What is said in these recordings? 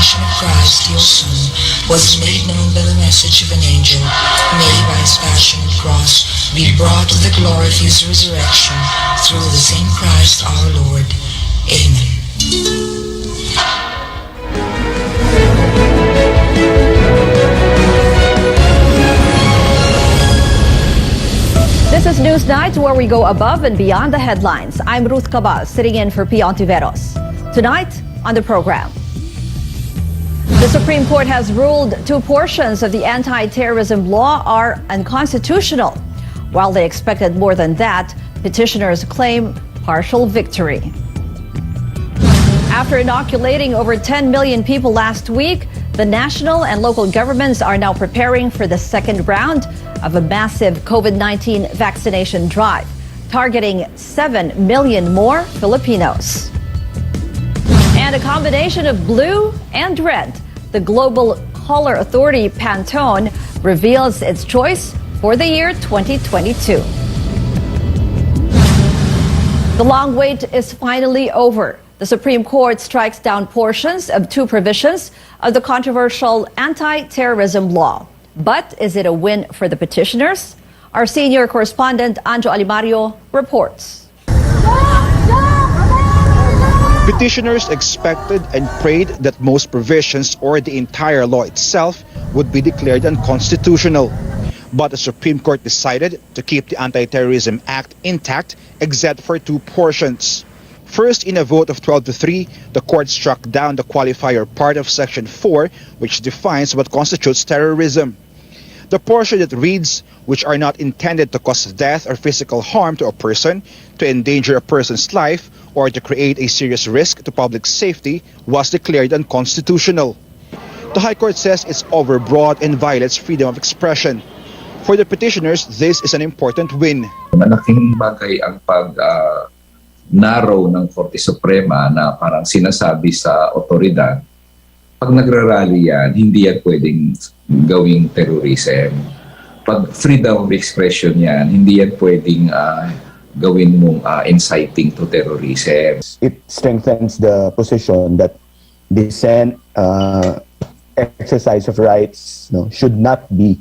incarnation of Christ, your Son, was made known by the message of an angel, may by his passion and cross be brought to the glory of his resurrection, through the same Christ our Lord. Amen. This is Newsnight, where we go above and beyond the headlines. I'm Ruth Cabal, sitting in for P. Ontiveros. Tonight on the program, the Supreme Court has ruled two portions of the anti-terrorism law are unconstitutional. While they expected more than that, petitioners claim partial victory. After inoculating over 10 million people last week, the national and local governments are now preparing for the second round of a massive COVID-19 vaccination drive, targeting 7 million more Filipinos. And a combination of blue and red, the global color authority Pantone reveals its choice for the year 2022. The long wait is finally over. The Supreme Court strikes down portions of two provisions of the controversial anti-terrorism law. But is it a win for the petitioners? Our senior correspondent, Anjo Alimario, reports. Petitioners expected and prayed that most provisions or the entire law itself would be declared unconstitutional. But the Supreme Court decided to keep the Anti-Terrorism Act intact except for two portions. First, in a vote of 12-3, the court struck down the qualifier part of Section 4, which defines what constitutes terrorism. The portion that reads, which are not intended to cause death or physical harm to a person, to endanger a person's life, or to create a serious risk to public safety, was declared unconstitutional. The High Court says it's overbroad and violates freedom of expression. For the petitioners, this is an important win. Malaking bagay ang narrow ng Korte Suprema na parang sinasabi sa otoridad, pag nagrarally yan, hindi yan pwedeng gawing terrorism. Pag freedom of expression yan, hindi yan pwedeng gawin mong inciting to terrorism. It strengthens the position that dissent, exercise of rights should not be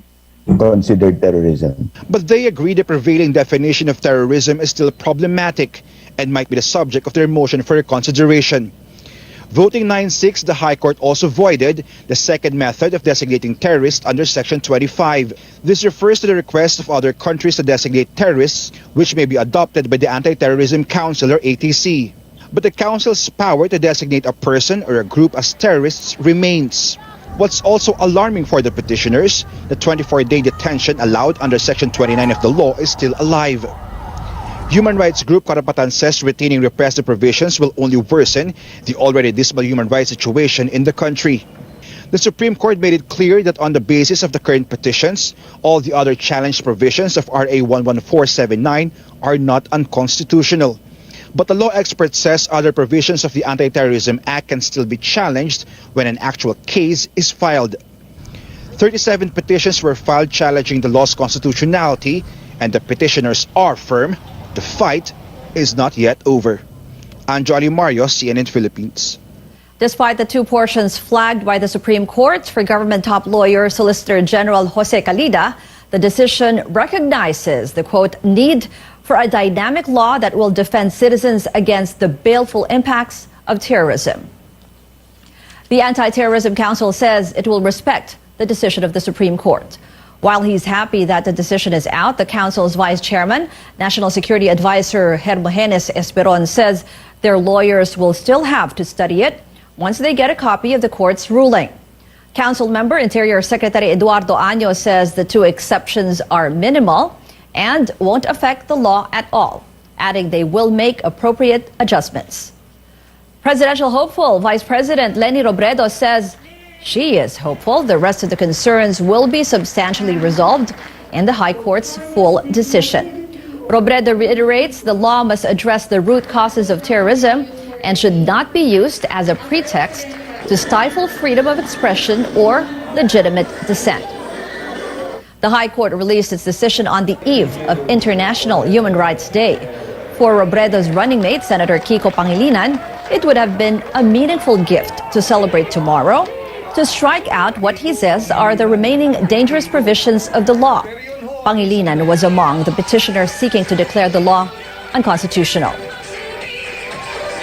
considered terrorism. But they agree the prevailing definition of terrorism is still problematic and might be the subject of their motion for reconsideration. Voting 9-6, the High Court also voided the second method of designating terrorists under Section 25. This refers to the request of other countries to designate terrorists, which may be adopted by the Anti-Terrorism Council or ATC. But the Council's power to designate a person or a group as terrorists remains. What's also alarming for the petitioners, the 24-day detention allowed under Section 29 of the law is still alive. Human rights group Karapatan says retaining repressive provisions will only worsen the already dismal human rights situation in the country. The Supreme Court made it clear that on the basis of the current petitions, all the other challenged provisions of RA 11479 are not unconstitutional. But the law expert says other provisions of the Anti-Terrorism Act can still be challenged when an actual case is filed. 37 petitions were filed challenging the law's constitutionality, and the petitioners are firm. The fight is not yet over. Anjo Alimario, CNN Philippines. Despite the two portions flagged by the Supreme Court for government top lawyer Solicitor General Jose Calida, the decision recognizes the, quote, need for a dynamic law that will defend citizens against the baleful impacts of terrorism. The Anti-Terrorism Council says it will respect the decision of the Supreme Court. While he's happy that the decision is out, the Council's Vice Chairman, National Security Advisor Hermogenes Esperon, says their lawyers will still have to study it once they get a copy of the court's ruling. Council member Interior Secretary Eduardo Año says the two exceptions are minimal and won't affect the law at all, adding they will make appropriate adjustments. Presidential hopeful Vice President Leni Robredo says she is hopeful the rest of the concerns will be substantially resolved in the High Court's full decision. Robredo reiterates the law must address the root causes of terrorism and should not be used as a pretext to stifle freedom of expression or legitimate dissent. The High Court released its decision on the eve of International Human Rights Day. For Robredo's running mate, Senator Kiko Pangilinan, it would have been a meaningful gift to celebrate tomorrow, to strike out what he says are the remaining dangerous provisions of the law. Pangilinan was among the petitioners seeking to declare the law unconstitutional.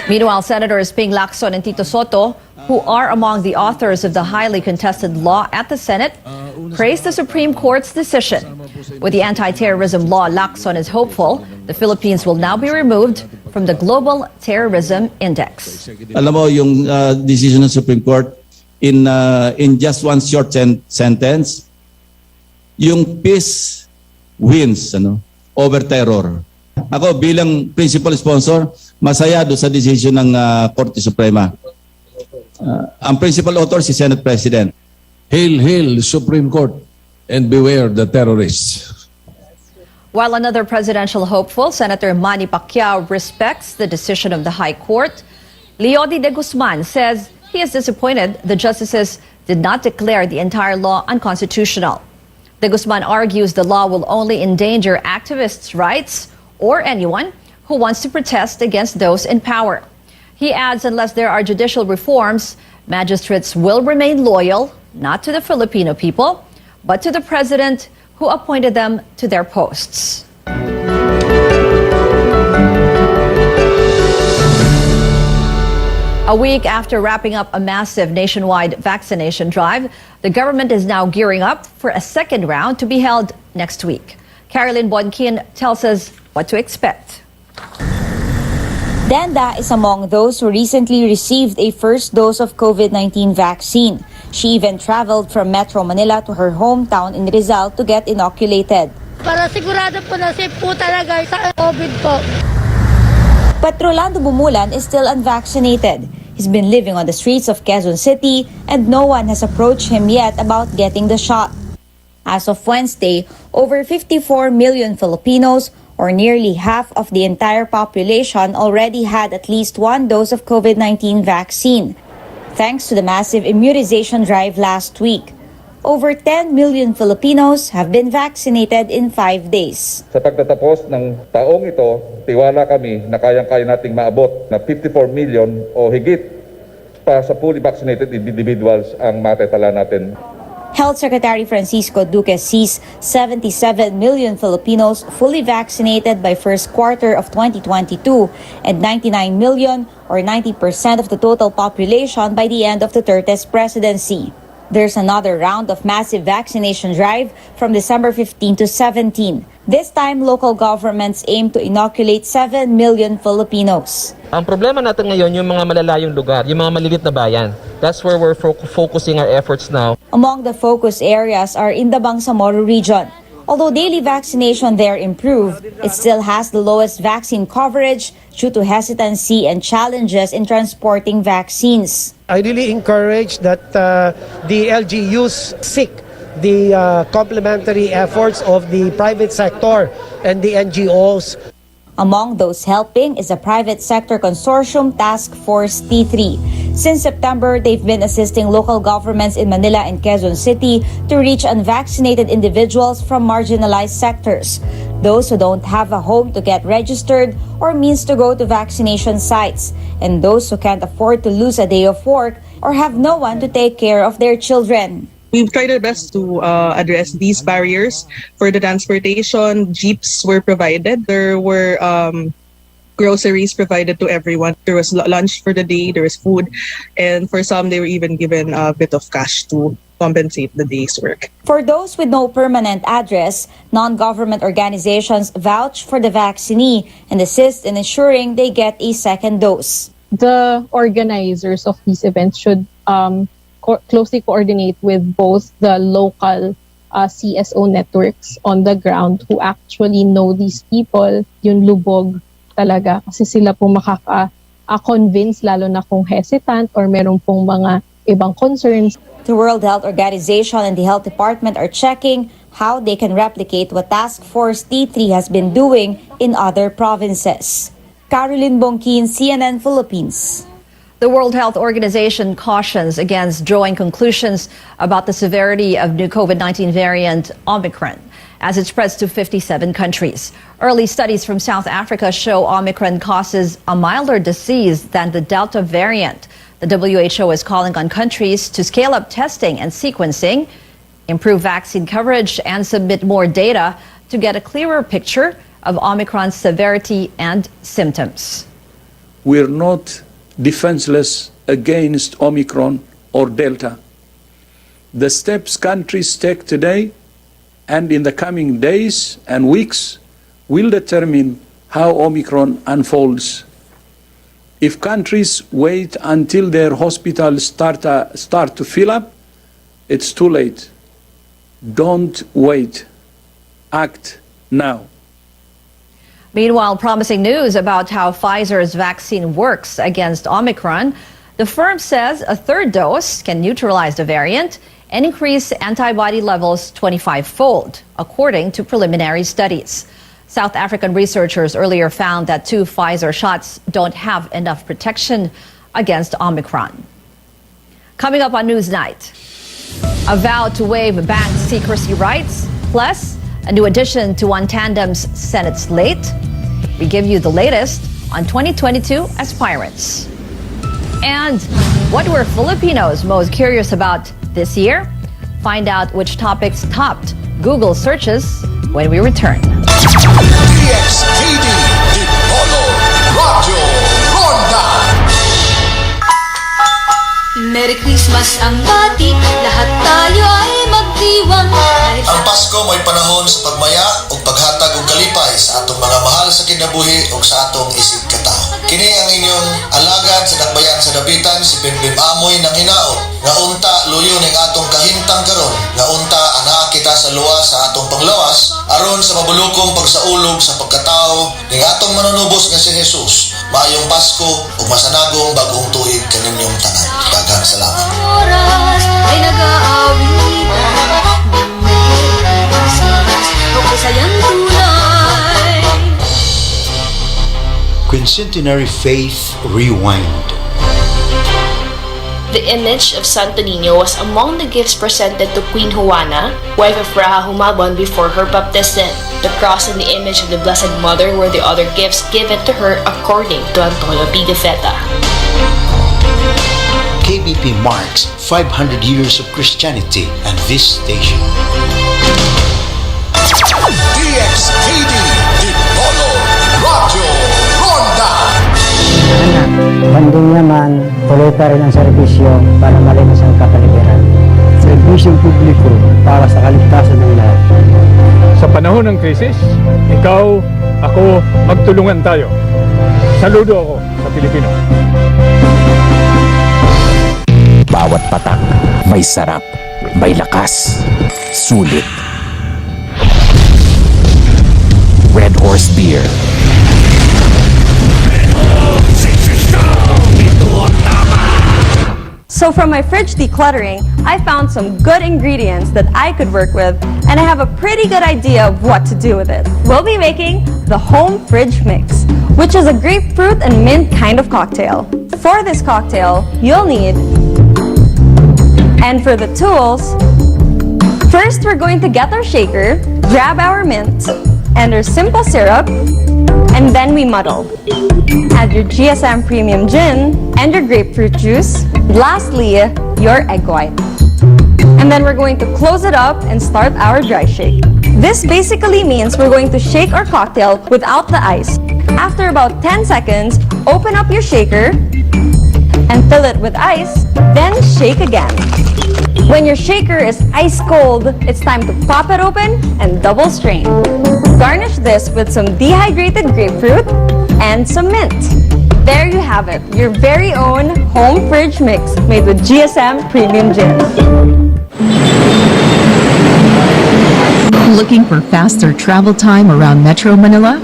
Meanwhile, Senators Ping Lacson and Tito Soto, who are among the authors of the highly contested law at the Senate, praised the Supreme Court's decision. With the anti-terrorism law, Lacson is hopeful the Philippines will now be removed from the Global Terrorism Index. Alam mo yung decision ng Supreme Court in just one short sentence, yung peace wins over terror. Ako bilang principal sponsor, masaya do sa decision ng Korte Suprema. Ang principal author si Senate President. Hail, hail, Supreme Court, and beware the terrorists. While another presidential hopeful, Senator Manny Pacquiao, respects the decision of the High Court, Leody de Guzman says he is disappointed the justices did not declare the entire law unconstitutional. De Guzman argues the law will only endanger activists' rights or anyone who wants to protest against those in power. He adds unless there are judicial reforms, magistrates will remain loyal not to the Filipino people, but to the president who appointed them to their posts. A week after wrapping up a massive nationwide vaccination drive, the government is now gearing up for a second round to be held next week. Caroline Bonkin tells us what to expect. Danda is among those who recently received a first dose of COVID-19 vaccine. She even traveled from Metro Manila to her hometown in Rizal to get inoculated. Para sigurado po na safe po talaga sa COVID po. But Rolando Bumulan is still unvaccinated. He's been living on the streets of Quezon City and no one has approached him yet about getting the shot. As of Wednesday, over 54 million Filipinos, or nearly half of the entire population, already had at least one dose of COVID-19 vaccine, thanks to the massive immunization drive last week. Over 10 million Filipinos have been vaccinated in 5 days. Sa pagtatapos ng taong ito, tiwala kami na kayang-kaya nating maabot na 54 million o higit pa sa fully vaccinated individuals ang matetala natin. Health Secretary Francisco Duque sees 77 million Filipinos fully vaccinated by first quarter of 2022 and 99 million or 90% of the total population by the end of the Duterte's presidency. There's another round of massive vaccination drive from December 15 to 17. This time, local governments aim to inoculate 7 million Filipinos. Ang problema natin ngayon yung mga malalayong lugar, yung mga maliliit na bayan. That's where we're focusing our efforts now. Among the focus areas are in the Bangsamoro region. Although daily vaccination there improved, it still has the lowest vaccine coverage due to hesitancy and challenges in transporting vaccines. I really encourage that the LGUs seek the complementary efforts of the private sector and the NGOs. Among those helping is a private sector consortium Task Force T3. Since September, they've been assisting local governments in Manila and Quezon City to reach unvaccinated individuals from marginalized sectors, those who don't have a home to get registered or means to go to vaccination sites, and those who can't afford to lose a day of work or have no one to take care of their children. We've tried our best to address these barriers. For the transportation, jeeps were provided. There were groceries provided to everyone. There was lunch for the day, there was food, and for some, they were even given a bit of cash to compensate the day's work. For those with no permanent address, non-government organizations vouch for the vaccinee and assist in ensuring they get a second dose. The organizers of these events should closely coordinate with both the local CSO networks on the ground who actually know these people, yung lubog talaga. Kasi sila po makaka-convince lalo na kung hesitant or meron pong mga ibang concerns. The World Health Organization and the Health Department are checking how they can replicate what Task Force T3 has been doing in other provinces. Caroline Bonkin, CNN Philippines. The World Health Organization cautions against drawing conclusions about the severity of new COVID-19 variant Omicron. as it spreads to 57 countries. Early studies from South Africa show Omicron causes a milder disease than the Delta variant. The WHO is calling on countries to scale up testing and sequencing, improve vaccine coverage, and submit more data to get a clearer picture of Omicron's severity and symptoms. We're not defenseless against Omicron or Delta. The steps countries take today and in the coming days and weeks will determine how Omicron unfolds. If countries wait until their hospitals start to fill up, it's too late. Don't wait. Act now. Meanwhile, promising news about how Pfizer's vaccine works against Omicron. The firm says a third dose can neutralize the variant and increase antibody levels 25-fold, according to preliminary studies. South African researchers earlier found that 2 Pfizer shots don't have enough protection against Omicron. Coming up on Newsnight, a vow to waive bank secrecy rights, plus a new addition to One Tandem's Senate slate. We give you the latest on 2022 aspirants. And what were Filipinos most curious about this year? Find out which topics topped Google searches when we return. DXTD Dipolo Radio Ronda. Merry Christmas ang bati, lahat tayo ay magdiwang. Ang Pasko mo'y panahon sa pagmaya o paghatag og kalipay sa atong mga mahal sa kinabuhi o sa atong isig katao. Kini ang inyong alagad sa dakbayan sa dapitan, si Bimbim Amoy ng hinaot. Nga unta luyo ning atong kahimtang karon, nga unta anaa kita sa luwas sa atong panglawas aron sa mabulokong pagsaulog sa pagkatao ning atong manunubos nga si Jesus. Maayong Pasko ug masanagong bagong tuig kaninyong tanan. Daghang salamat. Oras ay nag-aawitan, o kasayang tunay. Quincentenary Faith Rewind. The image of Santo Niño was among the gifts presented to Queen Juana, wife of Raha Humabon, before her baptism. The cross and the image of the Blessed Mother were the other gifts given to her according to Antonio Pigafetta. KBP marks 500 years of Christianity and this station. DXTD Dipolo Radio Ronda. Banding naman, tuloy pa rin ang serbisyo para malinis ang kapaligiran. Serbisyong publiko para sa kaligtasan ng lahat. Sa panahon ng krisis, ikaw, ako, magtulungan tayo. Saludo ako sa Pilipino. Bawat patak, may sarap, may lakas, sulit. Red Horse Beer. So from my fridge decluttering, I found some good ingredients that I could work with, and I have a pretty good idea of what to do with it. We'll be making the home fridge mix, which is a grapefruit and mint kind of cocktail. For this cocktail, you'll need, and for the tools, first we're going to get our shaker, grab our mint and our simple syrup, and then we muddle. Add your GSM Premium Gin and your grapefruit juice. Lastly, your egg white. And then we're going to close it up and start our dry shake. This basically means we're going to shake our cocktail without the ice. After about 10 seconds, open up your shaker and fill it with ice, then shake again. When your shaker is ice cold, it's time to pop it open and double strain. Garnish this with some dehydrated grapefruit and some mint. There you have it, your very own home fridge mix made with GSM Premium Gin. Looking for faster travel time around Metro Manila?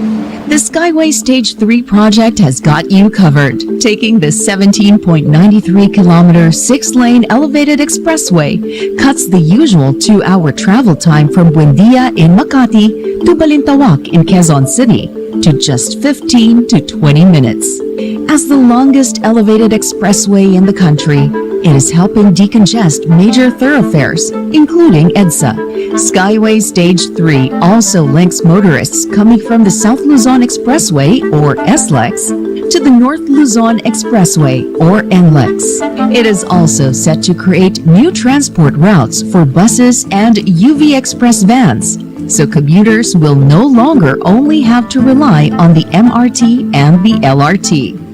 The Skyway Stage 3 project has got you covered. Taking the 17.93-kilometer 6-lane elevated expressway cuts the usual 2-hour travel time from Buendia in Makati to Balintawak in Quezon City to just 15 to 20 minutes. As the longest elevated expressway in the country, it is helping decongest major thoroughfares, including EDSA. Skyway Stage 3 also links motorists coming from the South Luzon Expressway, or SLEX, to the North Luzon Expressway, or NLEX. It is also set to create new transport routes for buses and UV Express vans, so commuters will no longer only have to rely on the MRT and the LRT.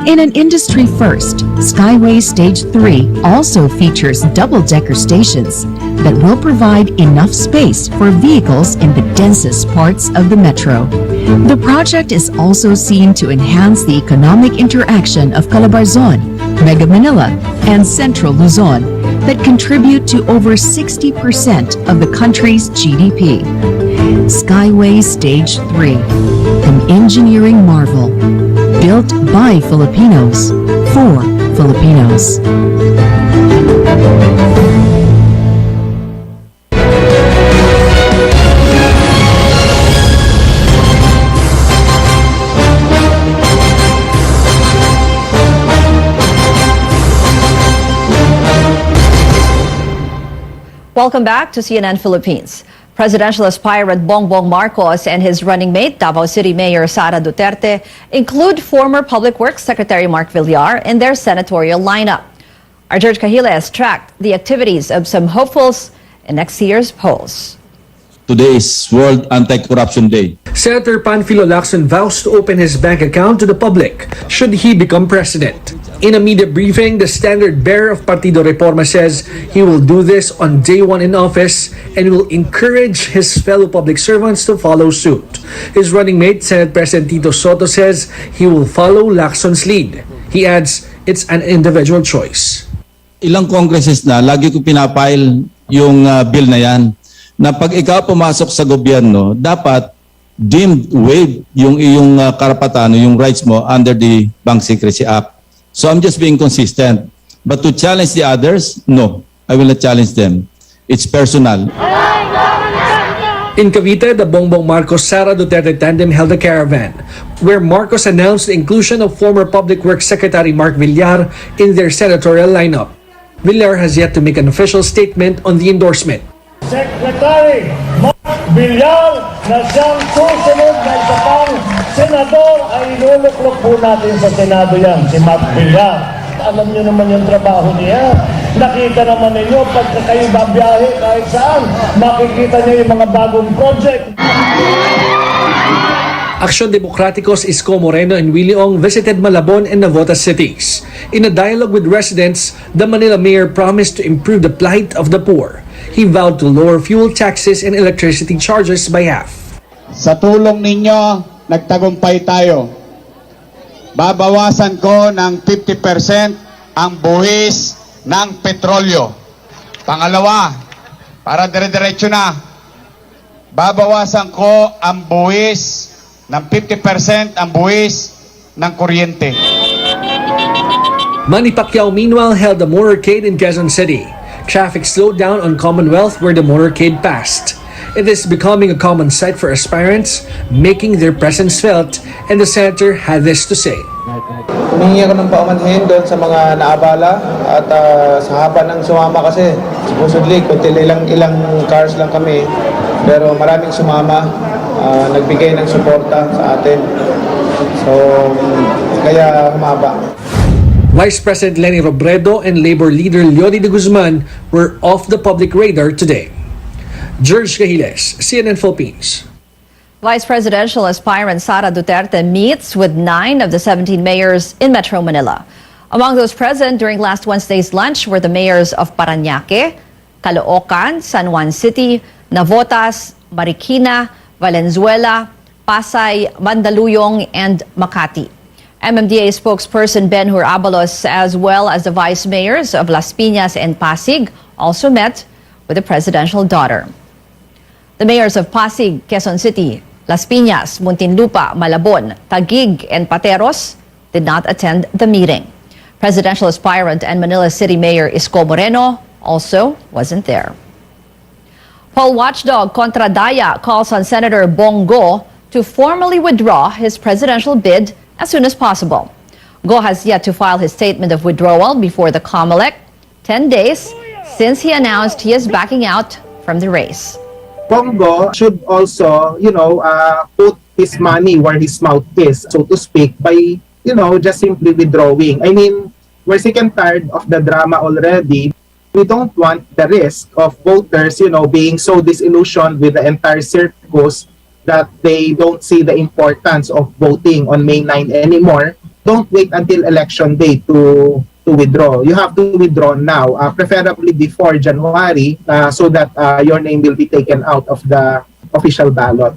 In an industry first, Skyway Stage 3 also features double-decker stations that will provide enough space for vehicles in the densest parts of the metro. The project is also seen to enhance the economic interaction of Calabarzon, Mega Manila, and Central Luzon that contribute to over 60% of the country's GDP. Skyway Stage 3, an engineering marvel, built by Filipinos, for Filipinos. Welcome back to CNN Philippines. Presidential aspirant Bongbong Marcos and his running mate, Davao City Mayor Sara Duterte, include former Public Works Secretary Mark Villar in their senatorial lineup. Our George Cahiles tracked the activities of some hopefuls in next year's polls. Today is World Anti-Corruption Day. Senator Panfilo Lacson vows to open his bank account to the public should he become president. In a media briefing, the standard bearer of Partido Reforma says he will do this on day one in office and will encourage his fellow public servants to follow suit. His running mate, Senate President Tito Soto, says he will follow Lacson's lead. He adds, it's an individual choice. Ilang congresses na, lagi ko pinapile yung bill na yan, na pag ikaw pumasok sa gobyerno, dapat deemed waived yung iyong karapatan, yung rights mo under the Bank Secrecy Act. So I'm just being consistent. But to challenge the others, no, I will not challenge them. It's personal. In Cavite, the Bongbong Marcos-Sara Duterte tandem held a caravan, where Marcos announced the inclusion of former Public Works Secretary Mark Villar in their senatorial lineup. Villar has yet to make an official statement on the endorsement. Secretary Mark Villar na siyang susunod na isa pang senador ay inuluklok po natin sa Senado yan, si Mark Villar. Alam niyo naman yung trabaho niya. Nakita naman ninyo pagka kayo babiyahe kahit saan, makikita niyo yung mga bagong project. Action Democraticos Isko Moreno and Willie Ong visited Malabon and Navotas cities. In a dialogue with residents, the Manila mayor promised to improve the plight of the poor. He vowed to lower fuel taxes and electricity charges by half. Sa tulong ninyo, nagtagumpay tayo. Babawasan ko ng 50% ang buwis ng petrolyo. Pangalawa, para dire-diretso na, babawasan ko ang buwis ng 50% ang buwis ng kuryente. Manny Pacquiao meanwhile held a motorcade in Quezon City. Traffic slowed down on Commonwealth where the motorcade passed. It is becoming a common sight for aspirants, making their presence felt, and the senator had this to say. Humingi ako ng paumanhin doon sa mga naabala at sa haba ng sumama kasi supposedly kunti ilang cars lang kami pero maraming sumama, nagbigay ng suporta sa atin. So kaya humaba. Vice President Lenny Robredo and Labor leader Leody de Guzman were off the public radar today. George Cahiles, CNN Philippines. Vice presidential aspirant Sara Duterte meets with 9 of the 17 mayors in Metro Manila. Among those present during last Wednesday's lunch were the mayors of Parañaque, Caloocan, San Juan City, Navotas, Marikina, Valenzuela, Pasay, Mandaluyong, and Makati. MMDA spokesperson Ben-Hur Abalos, as well as the vice mayors of Las Piñas and Pasig, also met with the presidential daughter. The mayors of Pasig, Quezon City, Las Piñas, Muntinlupa, Malabon, Taguig, and Pateros did not attend the meeting. Presidential aspirant and Manila City Mayor Isko Moreno also wasn't there. Poll watchdog Contra Daya calls on Senator Bongo to formally withdraw his presidential bid as soon as possible. Go has yet to file his statement of withdrawal before the COMELEC. 10 days since he announced he is backing out from the race. Bongo should also, put his money where his mouth is, so to speak, by, just simply withdrawing. I mean, we're sick and tired of the drama already. We don't want the risk of voters, being so disillusioned with the entire circus that they don't see the importance of voting on May 9 anymore. Don't wait until election day to withdraw. You have to withdraw now, preferably before January, so that your name will be taken out of the official ballot.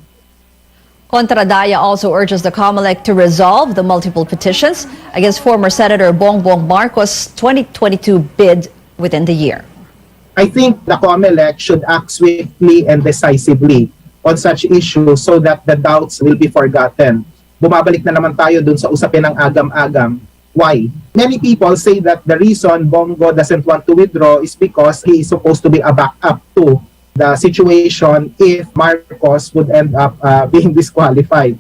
Contradaya also urges the COMELEC to resolve the multiple petitions against former Senator Bongbong Marcos' 2022 bid within the year. I think the COMELEC should act swiftly and decisively on such issues so that the doubts will be forgotten. Bumabalik na naman tayo dun sa usapin ng agam-agam. Why? Many people say that the reason Bongo doesn't want to withdraw is because he is supposed to be a backup to the situation if Marcos would end up being disqualified.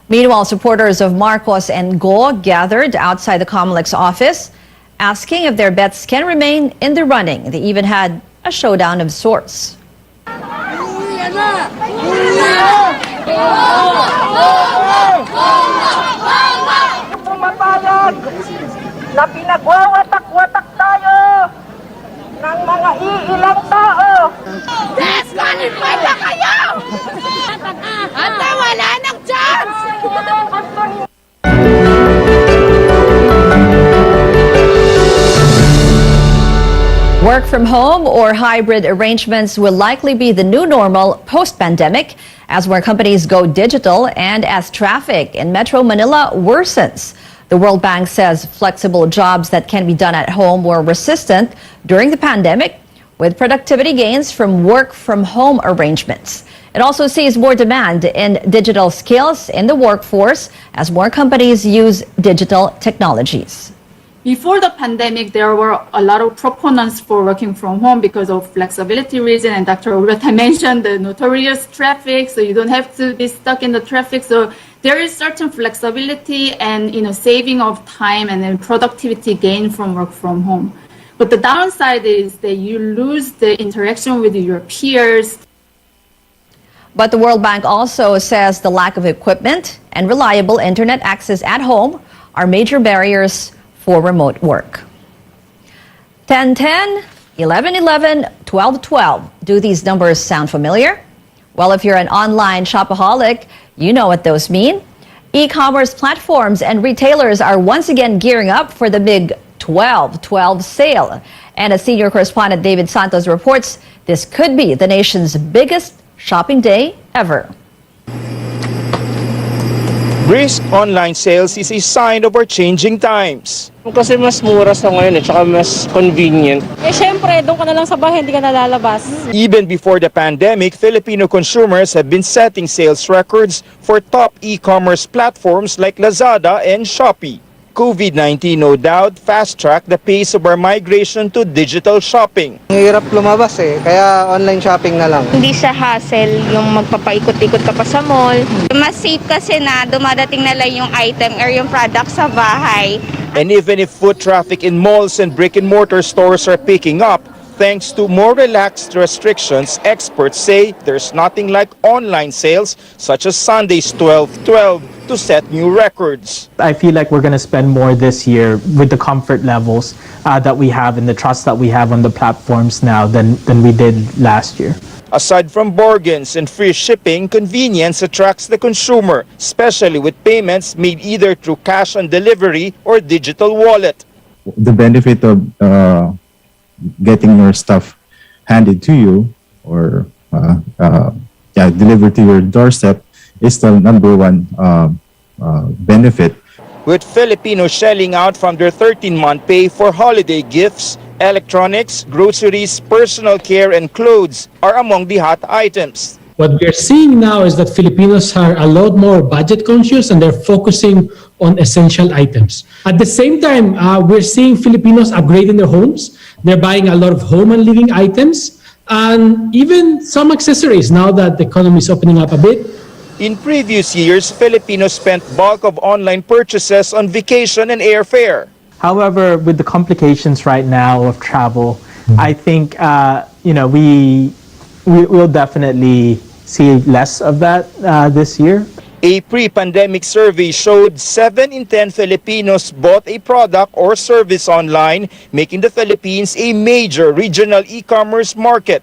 Meanwhile, supporters of Marcos and Go gathered outside the COMELEC's office, asking if their bets can remain in the running. They even had a showdown of sorts. Pumapayag na pinagwawatak-watak tayo ng mga iilang tao. Disqualify na kayo! At wala ng chance! Work from home or hybrid arrangements will likely be the new normal post-pandemic as more companies go digital and as traffic in Metro Manila worsens. The World Bank says flexible jobs that can be done at home were resistant during the pandemic, with productivity gains from work from home arrangements. It also sees more demand in digital skills in the workforce as more companies use digital technologies. Before the pandemic, there were a lot of proponents for working from home because of flexibility reason, and Dr. Ureta mentioned the notorious traffic, so you don't have to be stuck in the traffic. So there is certain flexibility and saving of time and then productivity gain from work from home. But the downside is that you lose the interaction with your peers. But the World Bank also says the lack of equipment and reliable internet access at home are major barriers for remote work. 10-10, 11-11, 12-12. Do these numbers sound familiar? Well, if you're an online shopaholic, you know what those mean. E-commerce platforms and retailers are once again gearing up for the big 12-12 sale. And as senior correspondent David Santos reports, this could be the nation's biggest shopping day ever. Brisk online sales is a sign of our changing times. Kasi mas mura sa ngayon at saka mas convenient. Syempre, doon ka na lang sa bahay, hindi ka nalalabas. Even before the pandemic, Filipino consumers have been setting sales records for top e-commerce platforms like Lazada and Shopee. COVID-19 no doubt fast-tracked the pace of our migration to digital shopping. Hirap lumabas kaya online shopping na lang. Hindi siya hassle yung magpapaikot-ikot ka pa sa mall. Mas safe kasi na dumadating na lang yung item or yung product sa bahay. And even if foot traffic in malls and brick-and-mortar stores are picking up, thanks to more relaxed restrictions, experts say there's nothing like online sales such as Sunday's 12-12 to set new records. I feel like we're going to spend more this year with the comfort levels that we have and the trust that we have on the platforms now than we did last year. Aside from bargains and free shipping, convenience attracts the consumer, especially with payments made either through cash on delivery or digital wallet. The benefit of getting your stuff handed to you or delivered to your doorstep is the number one benefit. With Filipinos shelling out from their 13-month pay for holiday gifts, electronics, groceries, personal care, and clothes are among the hot items. What we're seeing now is that Filipinos are a lot more budget conscious and they're focusing on essential items. At the same time, we're seeing Filipinos upgrading their homes. They're buying a lot of home and living items and even some accessories now that the economy is opening up a bit. In previous years, Filipinos spent bulk of online purchases on vacation and airfare. However, with the complications right now of travel, I think we'll definitely see less of that this year. A pre-pandemic survey showed 7 in 10 Filipinos bought a product or service online, making the Philippines a major regional e-commerce market.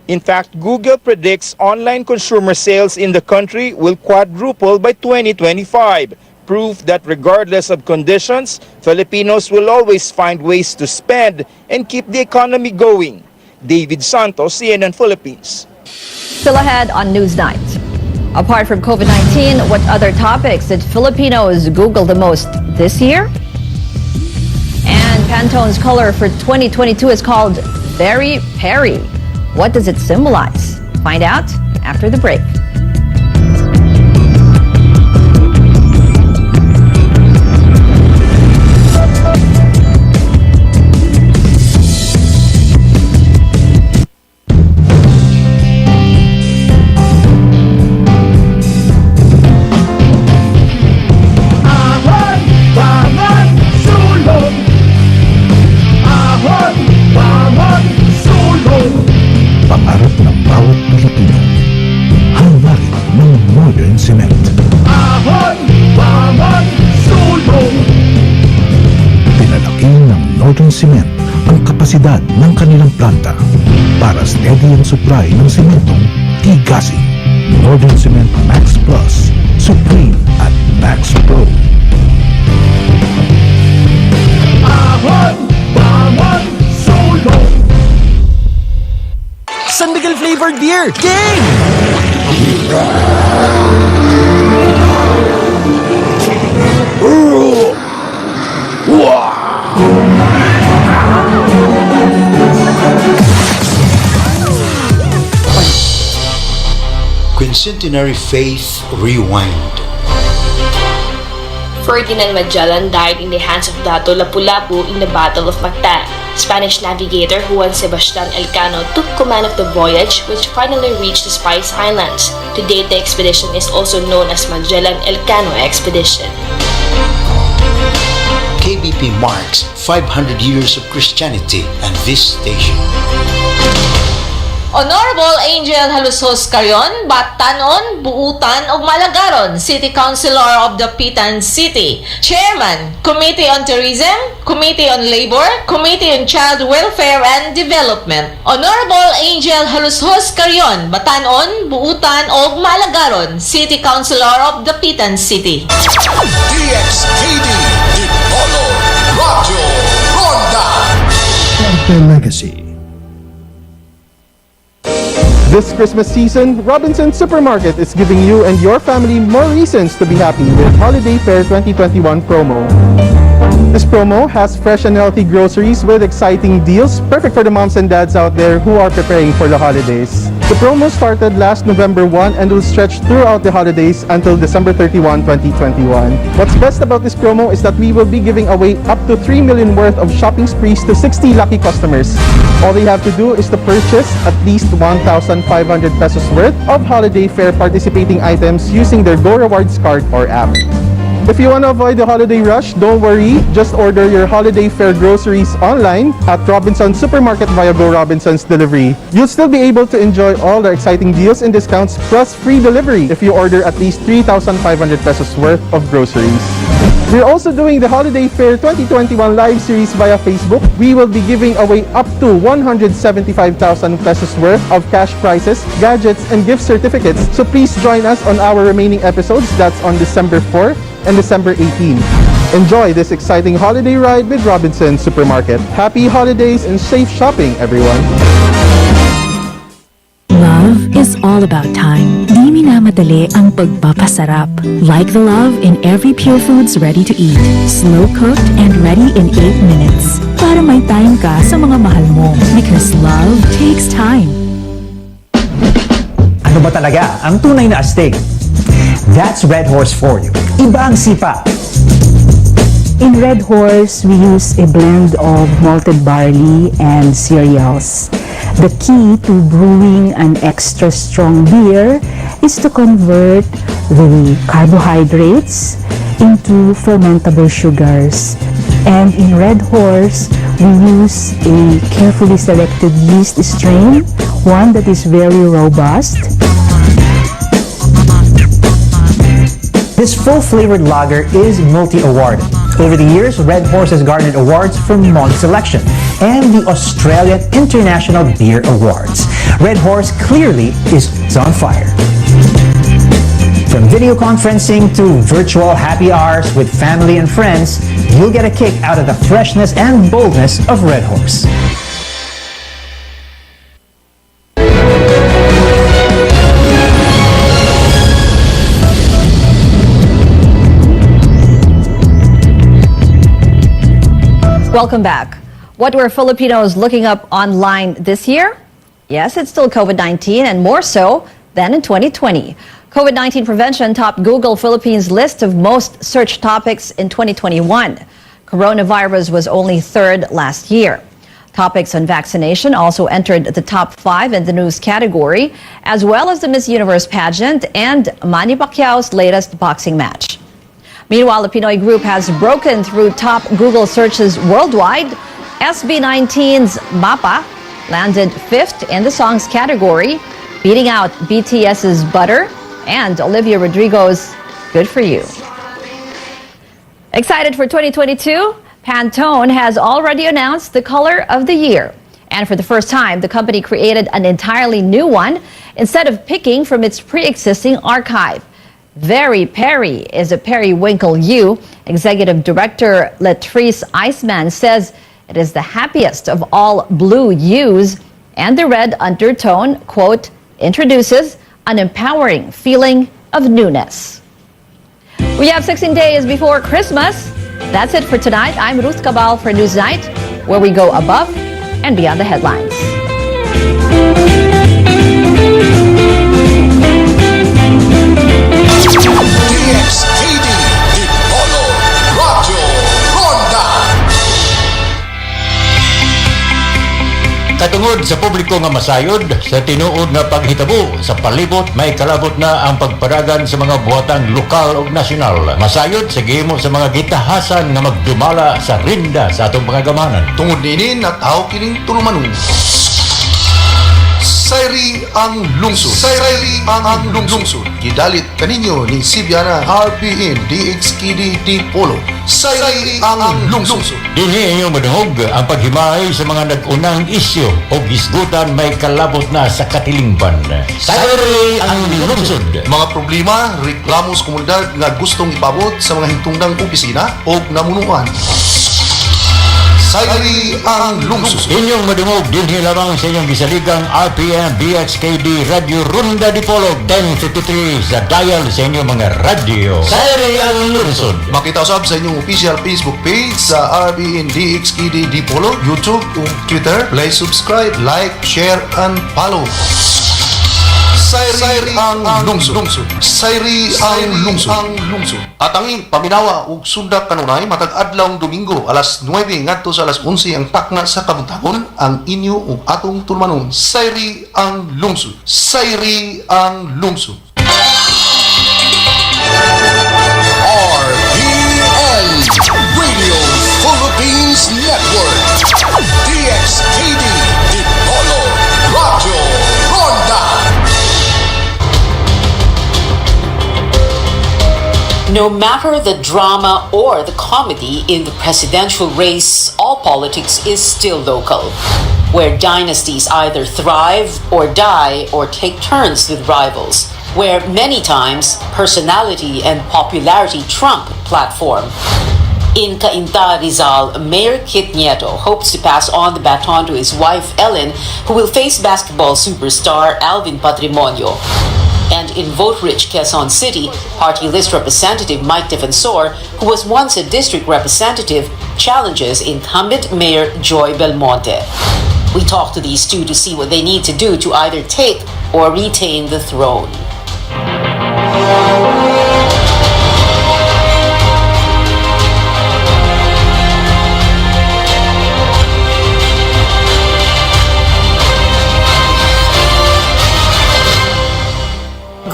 In fact, Google predicts online consumer sales in the country will quadruple by 2025. Proof that regardless of conditions, Filipinos will always find ways to spend and keep the economy going. David Santos, CNN Philippines. Still ahead on Newsnight. Apart from COVID-19, what other topics did Filipinos Google the most this year? And Pantone's color for 2022 is called Very Peri. What does it symbolize? Find out after the break. Pangarap ng bawat Pilipino, hangarin ng modern cement. Ahon! Bangon! Sulong! Pinalaki ng Northern Cement ang kapasidad ng kanilang planta para steady ang supply ng sementong tigasin. Northern Cement Max Plus, Supreme at Max Pro. Ahon! Bangon! Sulong! San Miguel flavored beer, game! Quincentenary Faith Rewind. Ferdinand Magellan died in the hands of Dato Lapu-Lapu in the Battle of Mactan. Spanish navigator Juan Sebastian Elcano took command of the voyage, which finally reached the Spice Islands. To date, the expedition is also known as Magellan-Elcano Expedition. KBP marks 500 years of Christianity and this station. Honorable Angel Halusos Carion, Batanon, Buutan ug Malagaron, City Councilor of the Pitan City, Chairman, Committee on Tourism, Committee on Labor, Committee on Child Welfare and Development. Honorable Angel Halusos Carion, Batanon, Buutan ug Malagaron, City Councilor of the Pitan City. DXTV, Dipolo, Radyo, Ronda. Legacy. This Christmas season, Robinsons Supermarket is giving you and your family more reasons to be happy with Holiday Fair 2021 promo. This promo has fresh and healthy groceries with exciting deals, perfect for the moms and dads out there who are preparing for the holidays. The promo started last November 1 and will stretch throughout the holidays until December 31, 2021. What's best about this promo is that we will be giving away up to 3 million worth of shopping sprees to 60 lucky customers. All they have to do is to purchase at least 1,500 pesos worth of Holiday Fair participating items using their Go Rewards card or app. If you want to avoid the holiday rush, don't worry. Just order your Holiday Fair groceries online at Robinsons Supermarket via Go Robinsons Delivery. You'll still be able to enjoy all the exciting deals and discounts plus free delivery if you order at least 3,500 pesos worth of groceries. We're also doing the Holiday Fair 2021 live series via Facebook. We will be giving away up to 175,000 pesos worth of cash prizes, gadgets, and gift certificates. So please join us on our remaining episodes. That's on December 4th and December 18th. Enjoy this exciting holiday ride with Robinsons Supermarket. Happy holidays and safe shopping, everyone. Love is all about time. Di minamadali ang pagpapasarap. Like the love in every Pure Foods ready to eat. Slow cooked and ready in 8 minutes. Para may time ka sa mga mahal mo. Because love takes time. Ano ba talaga ang tunay na astig? That's Red Horse for you. Iba ang sipa. In Red Horse, we use a blend of malted barley and cereals. The key to brewing an extra strong beer is to convert the carbohydrates into fermentable sugars. And in Red Horse, we use a carefully selected yeast strain, one that is very robust. This full-flavored lager is multi-awarded. Over the years, Red Horse has garnered awards from Malt Selection and the Australian International Beer Awards. Red Horse clearly is on fire. From video conferencing to virtual happy hours with family and friends, you'll get a kick out of the freshness and boldness of Red Horse. Welcome back. What were Filipinos looking up online this year? Yes, it's still COVID-19 and more so than in 2020. COVID-19 prevention topped Google Philippines' list of most searched topics in 2021. Coronavirus was only third last year. Topics on vaccination also entered the top 5 in the news category, as well as the Miss Universe pageant and Manny Pacquiao's latest boxing match. Meanwhile, the Pinoy group has broken through top Google searches worldwide. SB19's Mapa landed 5th in the songs category, beating out BTS's Butter and Olivia Rodrigo's Good For You. Excited for 2022? Pantone has already announced the color of the year. And for the first time, the company created an entirely new one instead of picking from its pre-existing archive. Very Perry is a periwinkle hue. Executive Director Latrice Iceman says it is the happiest of all blue hues, and the red undertone, quote, introduces an empowering feeling of newness. We have 16 days before Christmas. That's it for tonight. I'm Ruth Cabal for Newsnight, where we go above and beyond the headlines. Katungod sa publiko nga masayod, sa tinuod nga paghitabo sa palibot, may kalabot na ang pagparagan sa mga buhatang lokal ug nasyonal. Masayod sa gihimo sa mga gitahasan nga magdumala sa rinda sa atong mga gamanan. Tungod nini nataw kining tulumanon. Sayri ang lungsod. Sayri ang lungsod. Gidalit kaninyo ni Sibiana RPN DXKD Polo. Sayri ang lungsod. Dinhi inyo madungog ang paghimay sa mga nag-unang isyu o gisgutan may kalabot na sa katilingban. Sayri ang lungsod. Mga problema, reklamo sa komunidad nga gustong ipabot sa mga hintungdang opisina o namunuan. Sayri ang lungsod. Inyong madungog dinhi lamang sa inyong gisaligang RPN BXKD Radio Runda Dipolog 1053 sa dial sa inyong mga radio. Sayri ang lungsod. Makita usab sa inyong official Facebook page sa RPN DXKD Dipolog, YouTube ug Twitter. Please subscribe, like, share and follow. Sayri ang lungsod. Sayri ang lungsod. At ang paminawa ug sundak kanunay matag adlawng Domingo alas 9 ngadto sa alas 11 ang takna sa kabuntagon ang inyo ug atong tulmanon. Sayri ang lungsod. Sayri ang lungsod. RPN Radio Philippines Network. DXTD Dipolo Radio Ronda. No matter the drama or the comedy in the presidential race, all politics is still local, where dynasties either thrive or die or take turns with rivals, where many times personality and popularity trump platform. In Cainta, Rizal, Mayor Kit Nieto hopes to pass on the baton to his wife Ellen, who will face basketball superstar Alvin Patrimonio. And in vote-rich Quezon City, party list representative Mike Defensor, who was once a district representative, challenges incumbent Mayor Joy Belmonte. We talked to these two to see what they need to do to either take or retain the throne.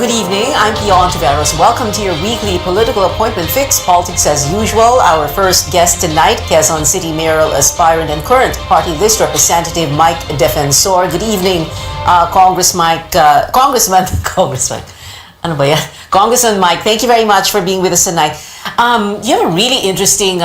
good evening. I'm Pia Ontiveros. Welcome to your weekly political appointment fix, politics as usual. Our first guest tonight, Quezon City mayoral aspirant and current party list representative Mike Defensor. Good evening, Congressman. Ano ba yan? Congressman Mike, thank you very much for being with us tonight. You have a really interesting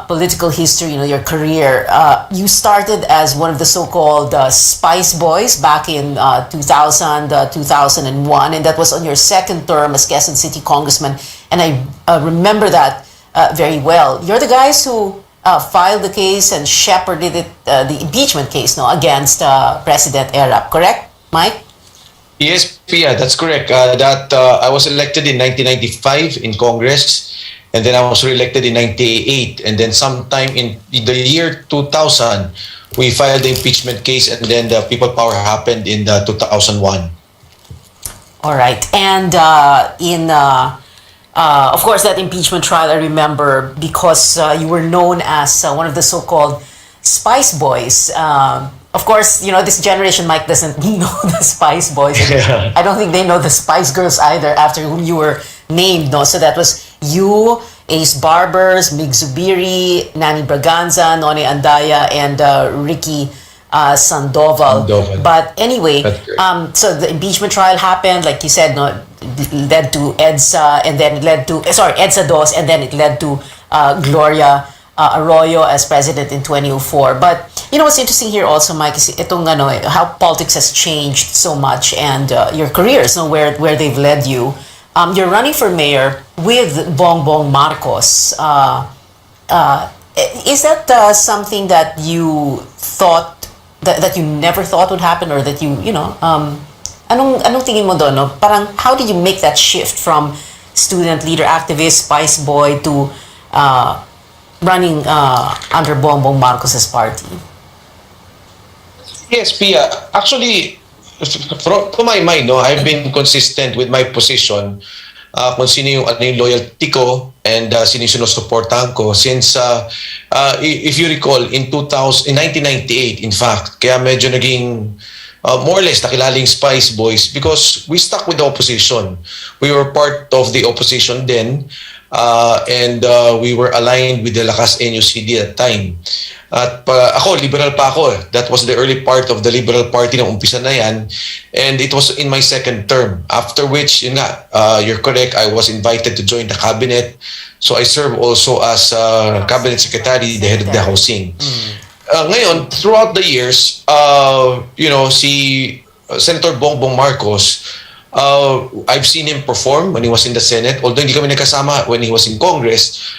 political history, your career. You started as one of the so-called Spice Boys back in 2000, 2001, and that was on your second term as Quezon City Congressman, and I remember that very well. You're the guys who filed the case and shepherded it, the impeachment case against President Erap, correct, Mike? Yes, Pia, that's correct. I was elected in 1995 in Congress, and then I was re-elected in 98, and then sometime in the year 2000, we filed the impeachment case, and then the people power happened in 2001. All right, and of course, that impeachment trial, I remember, because you were known as one of the so-called Spice Boys. Of course, this generation, Mike, doesn't know the Spice Boys. Yeah. I don't think they know the Spice Girls either, after whom you were named. No? So that was you, Ace Barbers, Mig Zubiri, Nani Braganza, Noni Andaya, and Ricky Sandoval. But anyway, so the impeachment trial happened, like you said, it led to EDSA, and then it led to, EDSA DOS, and then it led to Gloria Arroyo as president in 2004. But what's interesting here also, Mike, is itong how politics has changed so much, and your careers, where they've led you. You're running for mayor with Bongbong Marcos. Is that something that you thought that you never thought would happen, or that anong tingin mo doon? Parang how did you make that shift from student leader, activist, Spice Boy to running under Bongbong Marcos's party? Yes, Pia. Actually, to my mind, I've been consistent with my position kung sino yung loyalty ko and sino yung sinusuportahan ko since if you recall in 1998, in fact, kaya medyo naging more or less nakilaling Spice Boys because we stuck with the opposition. We were part of the opposition then, and we were aligned with the Lakas NUCD at that time. At ako, liberal pa ako. That was the early part of the Liberal Party nung umpisa na yan. And it was in my second term. After which, you're correct, I was invited to join the cabinet. So I serve also as cabinet secretary, the head of the housing. Ngayon, throughout the years, si Senator Bongbong Marcos, I've seen him perform when he was in the Senate, although hindi kami nagkasama when he was in Congress.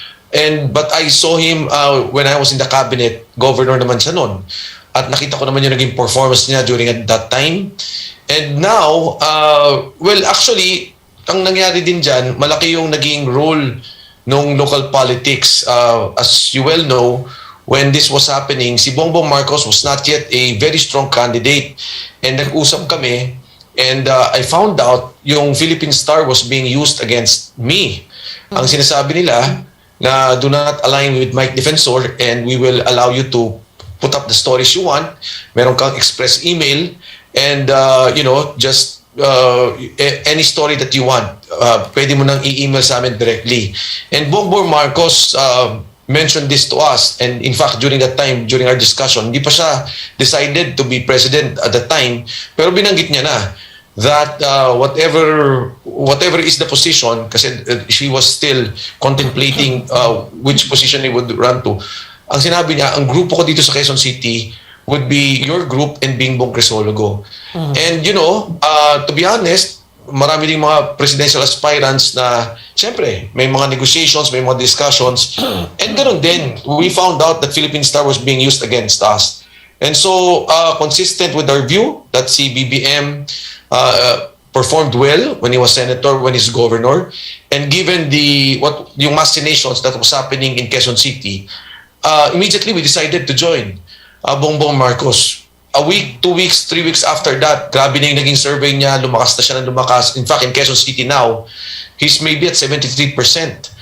But I saw him when I was in the cabinet, governor naman siya noon. At nakita ko naman yung naging performance niya during that time. And now, actually, ang nangyari din dyan, malaki yung naging role ng local politics. As you well know, when this was happening, si Bongbong Marcos was not yet a very strong candidate. And nag-usap kami, and I found out yung Philippine Star was being used against me. Ang sinasabi nila, na do not align with Mike Defensor, and we will allow you to put up the stories you want. Meron kang express email, and just any story that you want, pwede mo nang i-email sa amin directly. And Bongbong Marcos mentioned this to us, and in fact during that time, during our discussion, hindi pa siya decided to be president at the time, pero binanggit niya na that whatever is the position, kasi she was still contemplating which position he would run to. Ang sinabi niya, ang grupo ko dito sa Quezon City would be your group and Bingbong Crisologo. And to be honest, marami ding mga presidential aspirants na siyempre may mga negotiations, may mga discussions, and ganoon din, we found out that Philippine Star was being used against us. And so, consistent with our view that si BBM performed well when he was senator, when he's governor, and given yung machinations that was happening in Quezon City, immediately we decided to join Bongbong Marcos. A week, 2 weeks, 3 weeks after that, grabe na yung naging survey niya, lumakas na siya ng lumakas. In fact, in Quezon City now, he's maybe at 73%.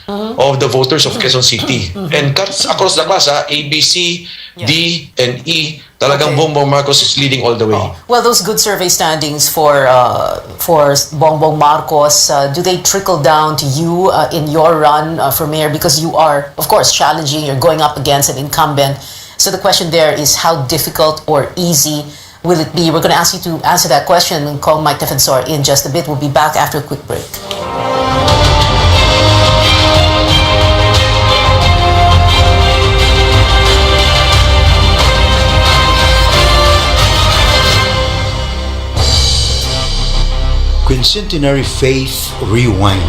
of the voters of Quezon City. And cuts across the class, A, B, C, D, and E, talagang Bongbong Marcos is leading all the way. Well, those good survey standings for Bongbong Marcos, do they trickle down to you in your run for mayor? Because you are, of course, challenging, you're going up against an incumbent. So the question there is, how difficult or easy will it be? We're going to ask you to answer that question and call Mike Defensor in just a bit. We'll be back after a quick break. Quincentenary Faith Rewind.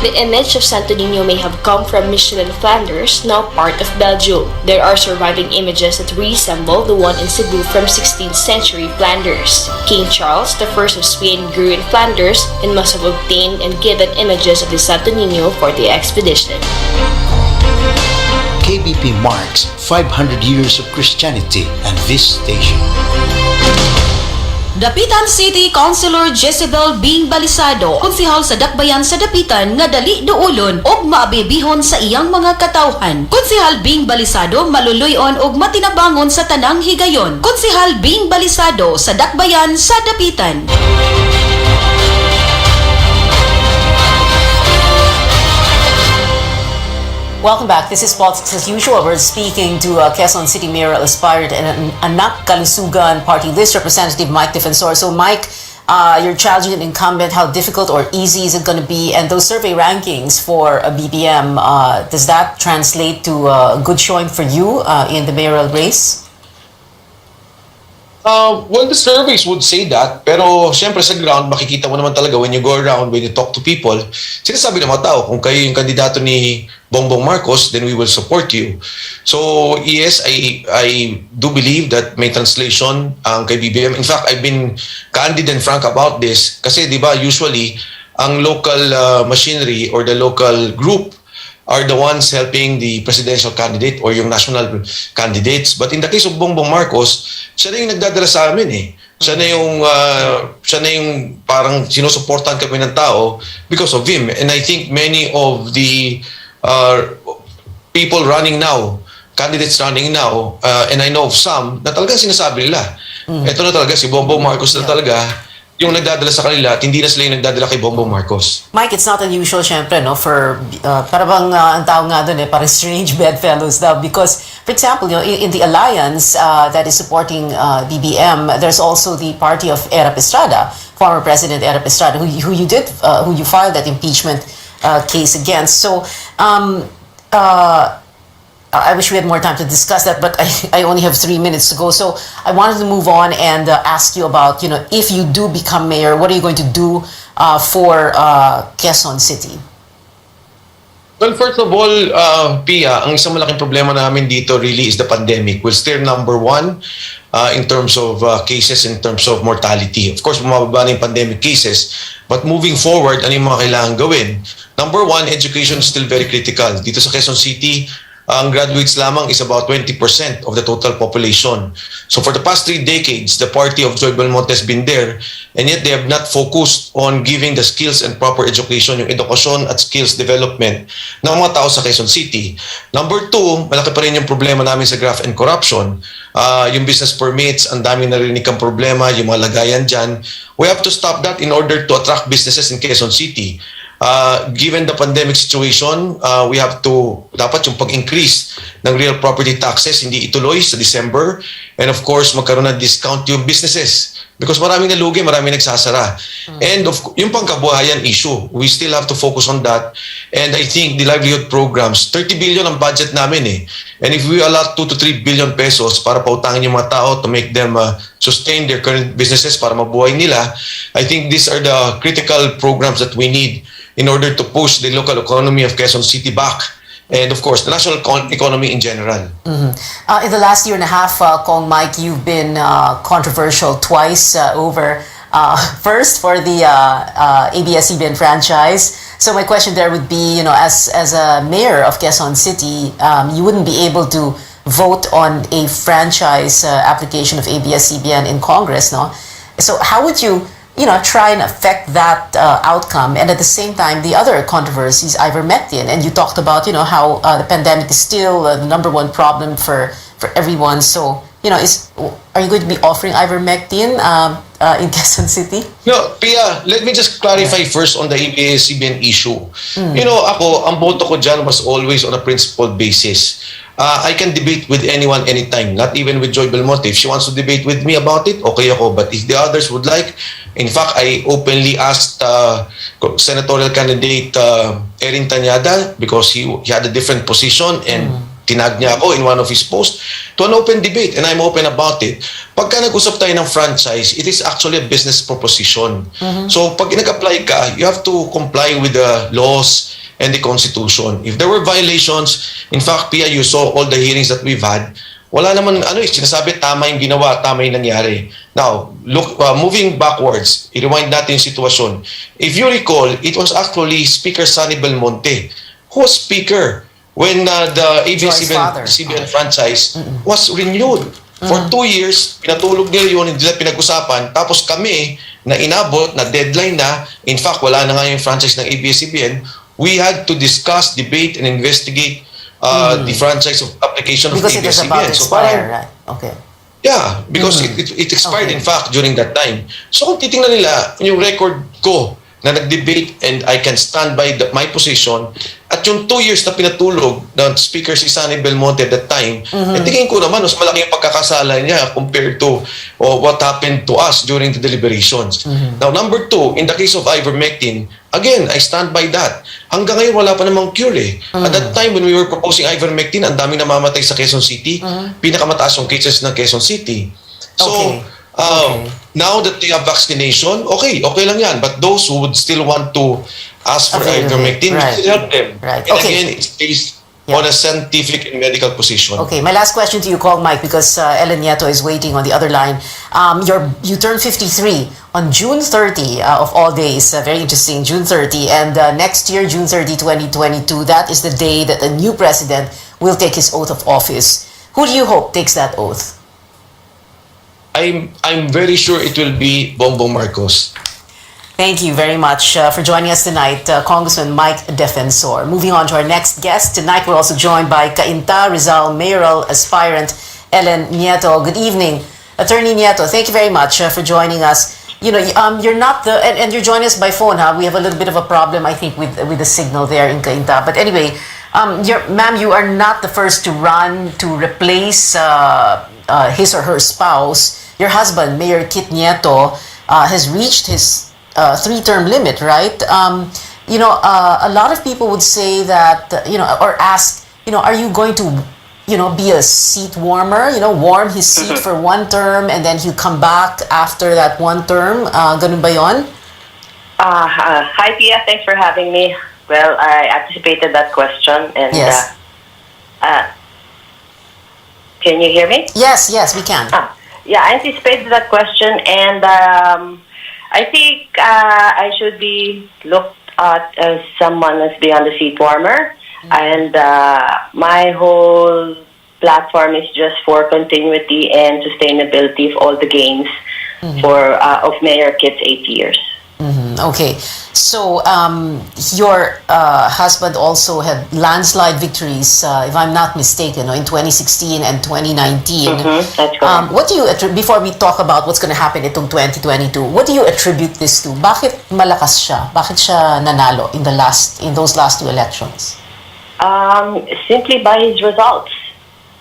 The image of Santo Niño may have come from Michelin Flanders, now part of Belgium. There are surviving images that resemble the one in Cebu from 16th century Flanders. King Charles I of Spain grew in Flanders and must have obtained and given images of the Santo Niño for the expedition. KBP marks 500 years of Christianity and this station. Dapitan City Councilor Jezebel Bing Balisado, konsehal sa Dakbayan sa Dapitan nga dali duulon og maabibihon sa iyang mga katawhan. Konsehal Bing Balisado maluluyon og matinabangon sa tanang higayon. Konsehal Bing Balisado sa Dakbayan sa Dapitan. Welcome back. This is Politics as Usual. We're speaking to Quezon City Mayoral aspirant and Anak Kalusugan Party List Representative Mike Defensor. So Mike, you're challenging an incumbent. How difficult or easy is it going to be? And those survey rankings for a BBM, does that translate to a good showing for you in the mayoral race? Well, the surveys would say that, pero siyempre sa ground, makikita mo naman talaga when you go around, when you talk to people, sinasabi ng mga tao, kung kayo yung kandidato ni Bongbong Marcos, then we will support you. So, yes, I do believe that may translation ang kay BBM. In fact, I've been candid and frank about this kasi, di ba, usually, ang local machinery or the local group are the ones helping the presidential candidate or yung national candidates. But in the case of Bongbong Marcos, siya na yung nagdadala sa amin eh. Siya na yung parang sinusuportahan kami ng tao because of him. And I think many of the people running now, candidates running now, and I know of some, na talaga sinasabi nila. Ito na talaga, si Bongbong Marcos na talaga yung nagdadala sa kanila at hindi na sila yung nagdadala kay Bongbong Marcos. Mike, it's not unusual syempre, no, for parang ang tawag nga doon parang strange bedfellows daw because, for example, in the alliance that is supporting BBM, there's also the party of Erap Estrada, former President Erap Estrada, who you filed that impeachment case against. So, I wish we had more time to discuss that, but I only have 3 minutes to go. So I wanted to move on and ask you about, if you do become mayor, what are you going to do for Quezon City? Well, first of all, Pia, ang isang malaking problema namin dito really is the pandemic. We're still number one in terms of cases, in terms of mortality. Of course, bumababa na yung pandemic cases. But moving forward, ano yung mga kailangan gawin? Number one, education is still very critical. Dito sa Quezon City, ang graduates lamang is about 20% of the total population. So for the past 3 decades, the party of Joy Belmonte has been there, and yet they have not focused on giving the skills and proper education, yung edukasyon at skills development ng mga tao sa Quezon City. Number 2, malaki pa rin yung problema namin sa graft and corruption. Yung business permits, ang daming narinig ang problema, yung mga lagayan dyan. We have to stop that in order to attract businesses in Quezon City. Given the pandemic situation, we have to, dapat yung pag-increase ng real property taxes, hindi ituloy sa December. And of course, magkaroon ng discount yung businesses. Because maraming nalugi, maraming nagsasara. And yung pangkabuhayan issue, we still have to focus on that. And I think the livelihood programs, 30 billion ang budget namin eh. And if we allot 2 to 3 billion pesos para pautangin yung mga tao to make them sustain their current businesses para mabuhay nila, I think these are the critical programs that we need in order to push the local economy of Quezon City back. And of course, the national economy in general. In the last year and a half, Kong Mike, you've been controversial twice over, first for the ABS-CBN franchise. So my question there would be, as a mayor of Quezon City, you wouldn't be able to vote on a franchise application of ABS-CBN in Congress, no? So how would you try and affect that outcome. And at the same time, the other controversy is ivermectin. And you talked about, how the pandemic is still the number one problem for everyone. So, are you going to be offering ivermectin in Quezon City? No, Pia, let me just clarify first on the ABS-CBN issue. Ako, ang boto ko dyan was always on a principled basis. I can debate with anyone anytime, not even with Joy Belmonte. If she wants to debate with me about it, okay ako. But if the others would like, in fact, I openly asked senatorial candidate Erin Tanyada, because he had a different position, and tinag niya ako in one of his posts, to an open debate, and I'm open about it. Pagka nag-usap tayo ng franchise, it is actually a business proposition. So pag nag-apply ka, you have to comply with the laws and the Constitution. If there were violations, in fact, Pia, you saw all the hearings that we've had, wala naman, sinasabi tama yung ginawa, tama yung nangyari. Now, look, moving backwards, i-rewind natin yung sitwasyon. If you recall, it was actually Speaker Sonny Belmonte who was speaker when the ABS-CBN franchise was renewed. For 2 years, pinatulog nila yun, hindi nila pinag-usapan. Tapos kami, na inabot, na deadline na, in fact, wala na nga yung franchise ng ABS-CBN, we had to discuss, debate, and investigate the franchise of application of ABS-CBN. Because it is about to expire, right? Okay. Yeah, because it expired in fact during that time. So kung titingnan nila yung record ko na nag-debate, and I can stand by my position, at yung 2 years na pinatulog ng Speaker si Sonny Belmonte at that time, tingin ko naman mas malaki yung pagkakasala niya compared to what happened to us during the deliberations. Now, number 2, in the case of ivermectin, again, I stand by that. Hanggang ngayon, wala pa namang cure eh. At that time, when we were proposing ivermectin, ang daming namamatay sa Quezon City. Pinakamataas yung cases ng Quezon City. So, now that they have vaccination, okay lang yan. But those who would still want to ask for ivermectin, we should help them. And again, it's based on a scientific and medical position. Okay, my last question to you, Call Mike, because Ellen Nieto is waiting on the other line. You turned 53 on June 30 of all days. Very interesting, June 30. And next year, June 30, 2022, that is the day that the new president will take his oath of office. Who do you hope takes that oath? I'm very sure it will be Bongbong Marcos. Thank you very much for joining us tonight, Congressman Mike Defensor. Moving on to our next guest. Tonight we're also joined by Cainta Rizal mayoral aspirant Ellen Nieto. Good evening, Attorney Nieto. Thank you very much for joining us. You're not the, and you're joining us by phone, huh? We have a little bit of a problem, I think, with the signal there in Cainta. But anyway, ma'am, you are not the first to run to replace his or her spouse. Your husband, Mayor Kit Nieto, has reached his 3-term limit, right? A lot of people would say that, or ask, are you going to, be a seat warmer, warm his seat for 1 term and then he'll come back after that 1 term? Ganun ba yun? Hi, Pia. Thanks for having me. Well, I anticipated that question. And, yes. Can you hear me? Yes, we can. Yeah, I anticipated that question, and I think I should be looked at as someone as beyond the seat warmer, and my whole platform is just for continuity and sustainability of all the gains of Mayor Kit's 8 years. Okay, so your husband also had landslide victories, if I'm not mistaken, in 2016 and 2019. That's correct. What do you before we talk about what's going to happen itong 2022? What do you attribute this to? Bakit malakas siya? Bakit siya nanalo in those last 2 elections? Simply by his results.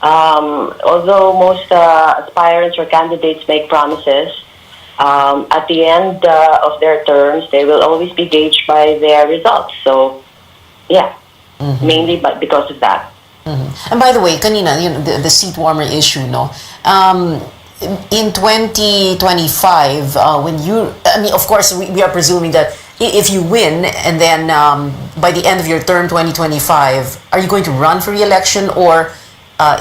Although most aspirants or candidates make promises, at the end of their terms, they will always be gauged by their results. So, yeah, mainly because of that. And by the way, kanina, the seat warmer issue, no? In 2025, of course, we are presuming that if you win and then by the end of your term, 2025, are you going to run for re-election, or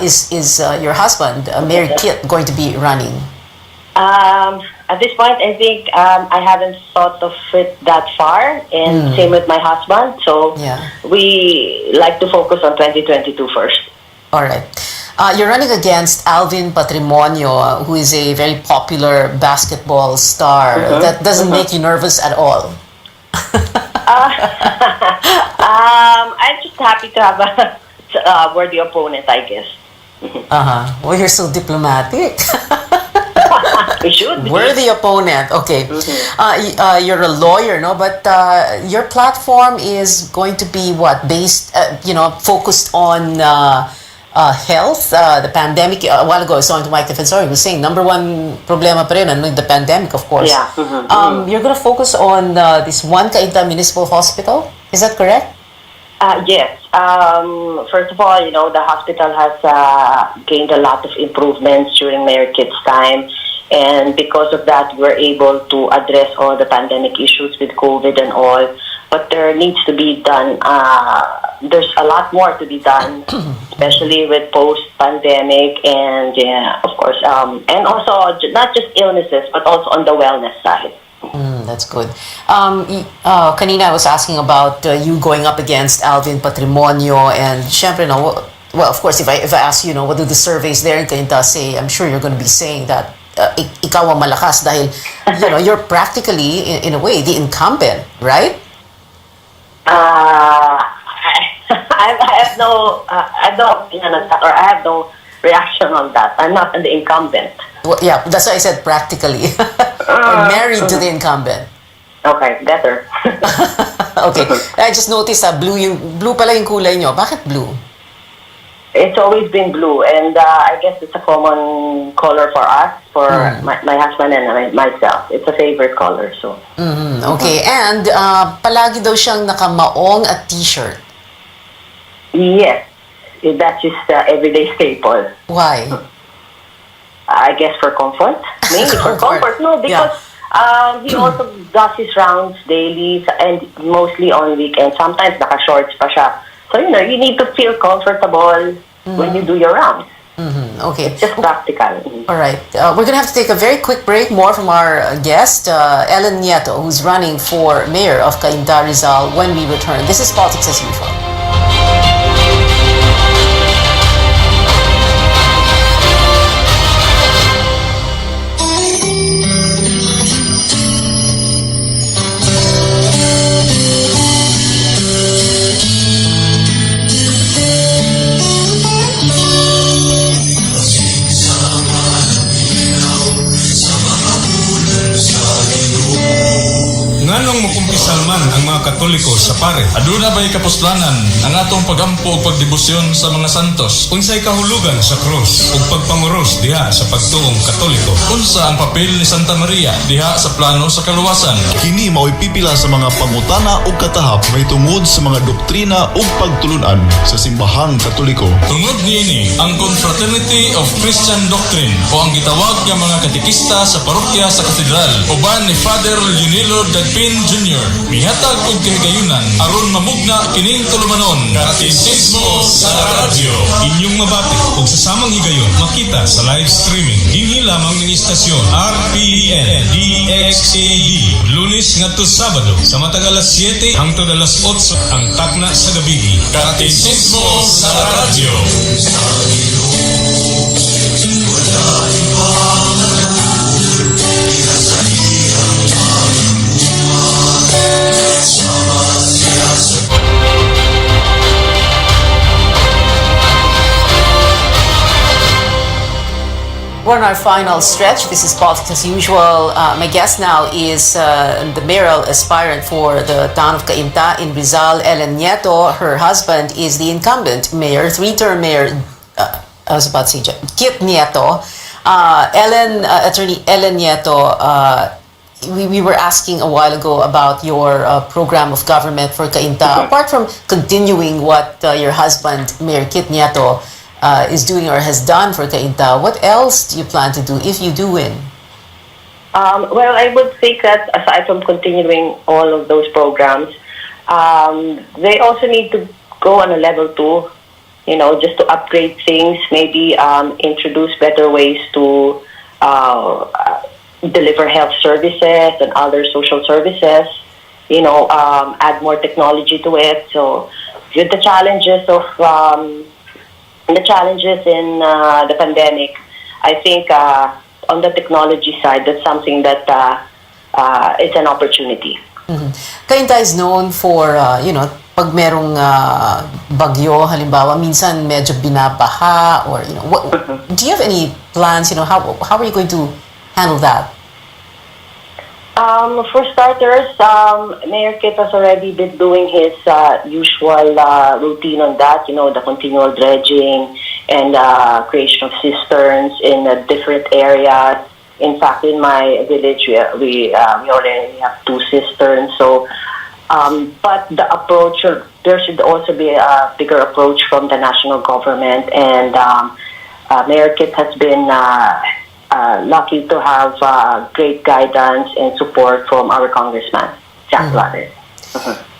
is your husband, Mayor Kit, going to be running? At this point, I think I haven't thought of it that far, and same with my husband. So we like to focus on 2022 first. All right. You're running against Alvin Patrimonio, who is a very popular basketball star. That doesn't make you nervous at all. I'm just happy to have a worthy opponent, I guess. Well, you're so diplomatic. We should be. Worthy opponent. Okay. You're a lawyer, no? But your platform is going to be what? Based, focused on health. The pandemic, a while ago I was talking to Mike Defensor, he was saying number one problema pa rin, the pandemic, of course. Yeah. You're going to focus on this One Cainta Municipal Hospital. Is that correct? Yes. First of all, the hospital has gained a lot of improvements during Mayor Kit's time. And because of that, we're able to address all the pandemic issues with COVID and all. But there needs to be done, there's a lot more to be done, especially with post-pandemic and, of course, and also not just illnesses, but also on the wellness side. That's good. Kanina I was asking about you going up against Alvin Patrimonio, and syempre, well, of course, if I ask you, what do the surveys there in Cainta say, I'm sure you're going to be saying that ikaw ang malakas dahil, you're practically, in a way, the incumbent, right? I have no opinion on that, or I have no reaction on that. I'm not the incumbent. Well, yeah, that's why I said practically. Or married to the incumbent. Okay, better. Okay. I just noticed blue pala yung kulay nyo. Bakit blue? It's always been blue, and I guess it's a common color for us, for my husband and myself. It's a favorite color, so. Okay, and palagi daw siyang nakamaong at t-shirt. Yes, that's just everyday staple. Why? I guess for comfort, mainly for comfort. No, because he also does his rounds daily and mostly on weekends. Sometimes naka-shorts pa siya. So, you need to feel comfortable when you do your rounds. Okay. It's just practical. All right. We're going to have to take a very quick break. More from our guest, Ellen Nieto, who's running for mayor of Cainta, Rizal, when we return. This is Politics as Usual. Nganong makumpisal man ang mga Katoliko sa pare, aduna ba'y kapuslanan ang atong pagampo o pagdebosyon sa mga santos? Unsay kahulugan sa krus o pagpanguros diha sa pagtuong Katoliko? Unsa ang papel ni Santa Maria diha sa plano sa kaluwasan? Kini mao'y pipila sa mga pangutana o katahap may tungod sa mga doktrina o pagtulunan sa simbahang Katoliko. Tungod niini ang Confraternity of Christian Doctrine o ang gitawag nga mga katekista sa parokya sa katedral uban ni Father Leonilo Dagpin Jr. Mihatag og kahigayunan aron mamugna kining tulumanon. Katekismo sa radyo inyong mabati ug sa samang higayon makita sa live streaming dinhi lamang ning istasyon RPN DXAD Lunes ngadto Sabado sa matag alas 7 hangtod alas 8 ang takna sa gabi. Katekismo sa radyo. We're on our final stretch. This is Politics as Usual. My guest now is the mayoral aspirant for the town of Cainta in Rizal, Ellen Nieto. Her husband is the incumbent mayor, three-term mayor, I was about to say Kit Nieto. Attorney Ellen Nieto, we were asking a while ago about your program of government for Cainta. Apart from continuing what your husband, Mayor Kit Nieto, is doing or has done for Cainta, what else do you plan to do if you do win? Well, I would think that aside from continuing all of those programs, they also need to go on a level 2, just to upgrade things, maybe introduce better ways to deliver health services and other social services, add more technology to it. So with the challenges of the challenges in the pandemic, I think on the technology side, that's something that it's an opportunity. Kayunta is known for, pag merong bagyo, halimbawa, minsan medyo binabaha, or, do you have any plans, how are you going to handle that? For starters, Mayor Kit has already been doing his usual routine on that, the continual dredging and creation of cisterns in different areas. In fact, in my village, we already have 2 cisterns. So, but the approach, there should also be a bigger approach from the national government. And Mayor Kit has been lucky to have great guidance and support from our Congressman, Jack Blatter.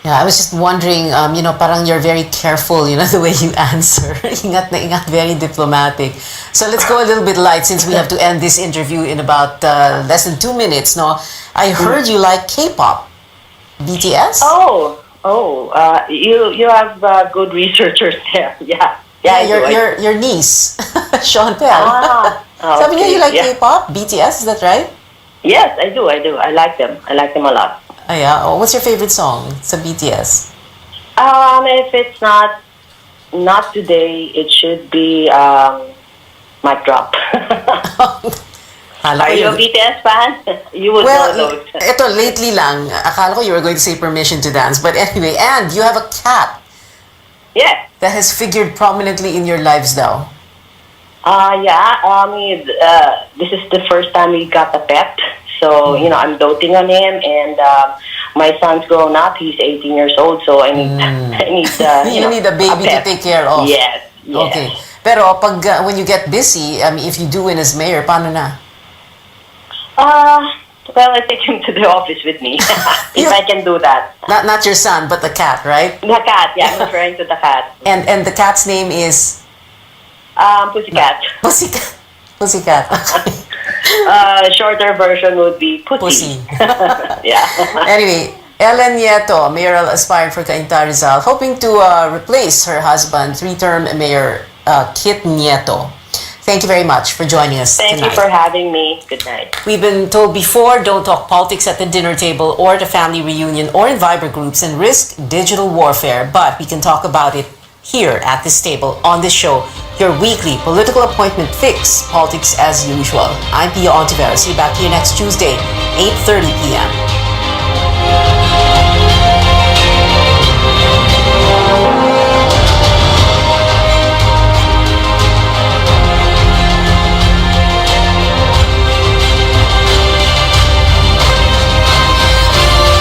Yeah, I was just wondering, parang you're very careful, the way you answer. Ingat na ingat, very diplomatic. So let's go a little bit light since we have to end this interview in about less than 2 minutes. No, I heard you like K-pop, BTS. You have good researchers there. Yeah, your niece, Chantel. Sabi niya you like K-pop, BTS, is that right? Yes, I do. I like them. I like them a lot. Oh, yeah. Oh, what's your favorite song sa BTS? If it's not today, it should be Mic Drop. Are you a BTS fan? You would know those. Ito, lately lang, akala ko you were going to say Permission to Dance. But anyway, and you have a cat. Yes. That has figured prominently in your lives now. This is the first time we got a pet. So, I'm doting on him, and my son's grown up. He's 18 years old, so I need you need a baby to take care of. Yes. Okay. Pero when you get busy, if you do win as mayor, paano na? Well, I take him to the office with me, if I can do that. Not your son, but the cat, right? The cat, yeah, I'm referring to the cat. And the cat's name is? Pussycat. Pussycat. Shorter version would be Pussy. Yeah. Anyway, Ellen Nieto, mayoral aspirant for Cainta Rizal, hoping to replace her husband, 3-term Mayor Kit Nieto. Thank you very much for joining us tonight. Thank you for having me. Good night. We've been told before, don't talk politics at the dinner table or the family reunion or in Viber groups and risk digital warfare, but we can talk about it here at this table on this show, your weekly political appointment fix, politics as usual. I'm Pia Ontiveros. See you back here next Tuesday, 8:30 p.m.